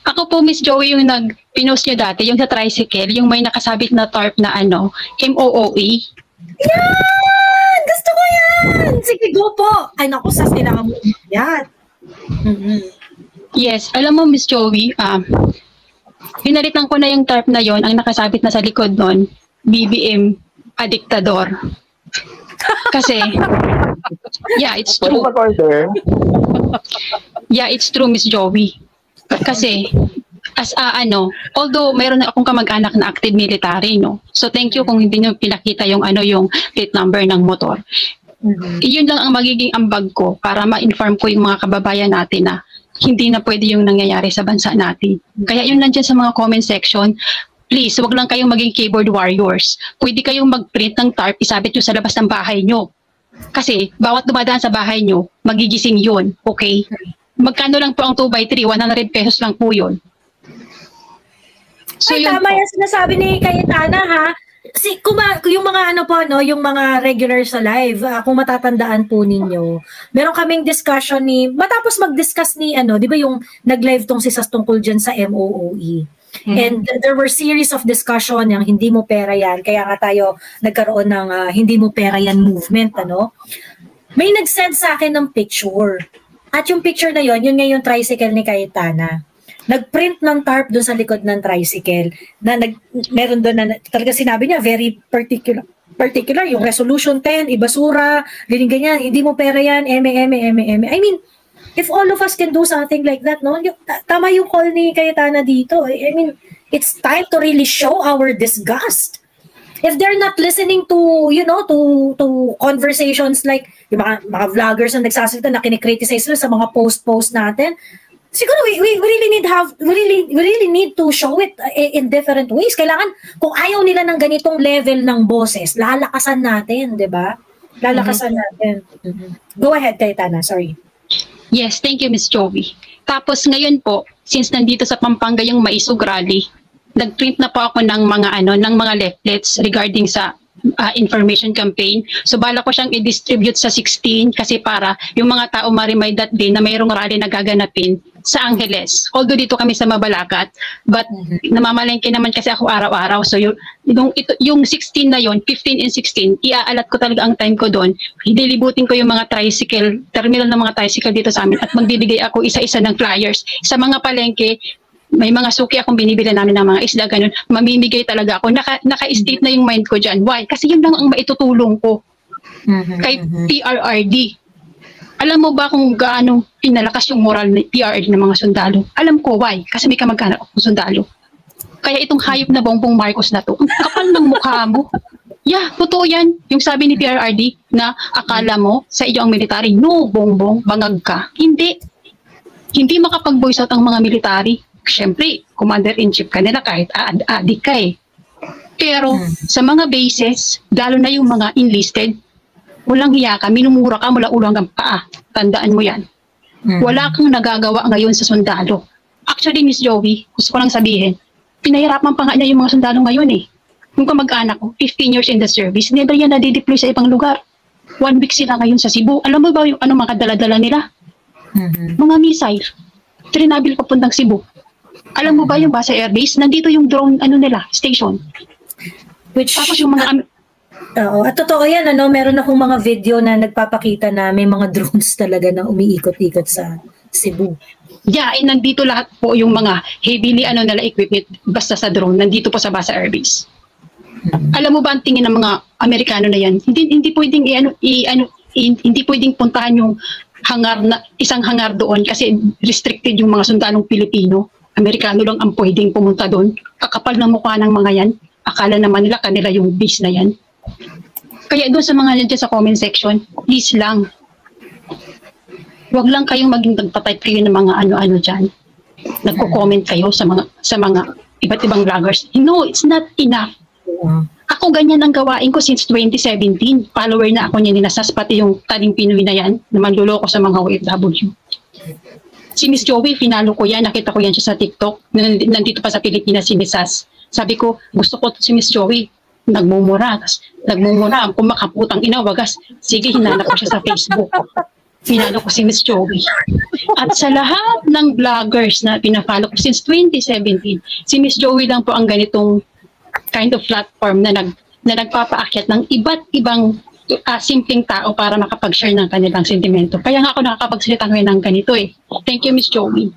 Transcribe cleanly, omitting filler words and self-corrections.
Ako po, Miss Joey, yung pinost niyo dati, yung sa tricycle, yung may nakasabit na tarp na ano, MOOE. Yan! Gusto ko yan! Sige, go po! Ay, naku, sas, kailangan mo yan. Yes, alam mo, Miss Joey, pinalitan ko na yung tarp na yon, ang nakasabit na sa likod nun, BBM Adiktador. Kasi, yeah, it's true. Yeah, it's true, Miss Joey. Kasi, although mayroon na akong kamag-anak na active military, no? So, thank you kung hindi nyo pinakita yung plate number ng motor. Iyon lang ang magiging ambag ko para ma-inform ko yung mga kababayan natin na hindi na pwede yung nangyayari sa bansa natin. Kaya yun lang dyan sa mga comment section, please, wag lang kayong maging keyboard warriors. Pwede kayong mag-print ng tarp, isabit nyo sa labas ng bahay nyo. Kasi, bawat dumadaan sa bahay nyo, magigising yun, okay? Magkano lang po ang 2x3? 100 pesos lang po yun. So, ay, tama yan sinasabi ni Cayetana, ha? Yung mga yung mga regular sa live, kung matatandaan po ninyo, meron kaming discussion matapos mag-discuss di ba yung nag-live tong si Sas tungkol dyan sa MOOE. And there were series of discussion yung hindi mo pera yan, kaya nga tayo nagkaroon ng hindi mo pera yan movement, May nag-send sa akin ng picture. At yung picture na yun nga yung tricycle ni Cayetana. Nag-print ng tarp doon sa likod ng tricycle na meron doon na talaga sinabi niya very particular yung resolution 10, ibasura, ganyan, hindi mo pera yan, eme. I mean, if all of us can do something like that, no? Tama yung call ni Cayetana dito. I mean, it's time to really show our disgust. If they're not listening to, to conversations like yung mga vloggers na nagsasalita na kinikriticize nila sa mga post natin, siguro we really need to show it in different ways. Kailangan, kung ayaw nila ng ganitong level ng boses, lalakasan natin, di ba? Lalakasan natin. Go ahead, Cayetana, sorry. Yes, thank you, Miss Joey. Tapos ngayon po, since nandito sa Pampanga yung Maisog Rally, nag-print na po ako ng mga leaflets regarding sa information campaign. So bala ko siyang i-distribute sa 16 kasi para yung mga tao ma-remind that day na mayroong rally na gaganapin sa Angeles. Although dito kami sa Mabalacat, but namamalengke naman kasi ako araw-araw. So yung 16 na yon, 15 and 16, iaalat ko talaga ang time ko doon. Hidilibutin ko yung mga tricycle, terminal ng mga tricycle dito sa amin at magbibigay ako isa-isa ng flyers sa mga palengke. May mga suki akong binibili namin ng mga isda, ganun. Mamimigay talaga ako. Naka-state na yung mind ko dyan. Why? Kasi yun lang ang maitutulong ko kay PRRD. Alam mo ba kung gaano pinalakas yung moral ng PRRD ng mga sundalo? Alam ko, why? Kasi may kamag-anak akong sundalo. Kaya itong hayop na Bongbong Marcos na to, ang kapal ng mukha mo. Yeah, totoo yan. Yung sabi ni PRRD na akala mo sa iyo ang military, no, Bongbong, bangag ka. Hindi. Hindi makapag-voice out ang mga military. Siyempre, commander-in-chief ka nila kahit adik ka eh. Pero sa mga bases, lalo na yung mga enlisted, walang hiya ka, minumura ka mula ulo hanggang paa. Tandaan mo yan. Wala kang nagagawa ngayon sa sundalo. Actually, Miss Joey, gusto ko lang sabihin, pinahirapan pa nga niya yung mga sundalo ngayon eh. Yung kamag-anak ko, 15 years in the service, never yan nadideploy sa ibang lugar. 1 week sila ngayon sa Cebu. Alam mo ba yung mga dala-dala nila? Mga missile. Trinabil papuntang Cebu. Alam mo ba yung Basa Air Base? Nandito yung drone station. Which, tapos yung mga at totoo yan, meron akong mga video na nagpapakita na may mga drones talaga na umiikot-ikot sa Cebu. Yeah, nandito lahat po yung mga heavily equipment basta sa drone, nandito po sa Basa Air Base. Alam mo ba ang tingin ng mga Amerikano na yan? Hindi pwedeng hindi pwedeng puntahan yung isang hangar doon kasi restricted yung mga sundalong Pilipino. Amerikano lang ang pwedeng pumunta doon. Kakapal ng mukha ng mga yan. Akala naman nila kanila yung base na yan. Kaya doon sa mga nandiyan sa comment section, please lang. Huwag lang kayong maging nagpa-type kayo ng mga dyan. Nagko-comment kayo sa mga iba't ibang vloggers. No, it's not enough. Ako ganyan ang gawain ko since 2017. Follower na ako niya ninasas, pati yung Taling Pinoy na yan, na manluloko sa mga OFW. Si Miss Joey, finalo ko yan. Nakita ko yan siya sa TikTok. Nandito pa sa Pilipinas si Miss Sas. Sabi ko, gusto ko si Miss Joey. Nagmumura. Kung makaputang ina, wagas. Sige, hinanap ko siya sa Facebook. pinalo ko si Miss Joey. At sa lahat ng vloggers na pinafollow ko since 2017, si Miss Joey lang po ang ganitong kind of platform na nagpapaakyat ng iba't ibang simpleng tao para makapag-share ng kanilang sentimento. Kaya nga ako nakakapagsalita ngayon ng ganito eh. Thank you, Miss Joey.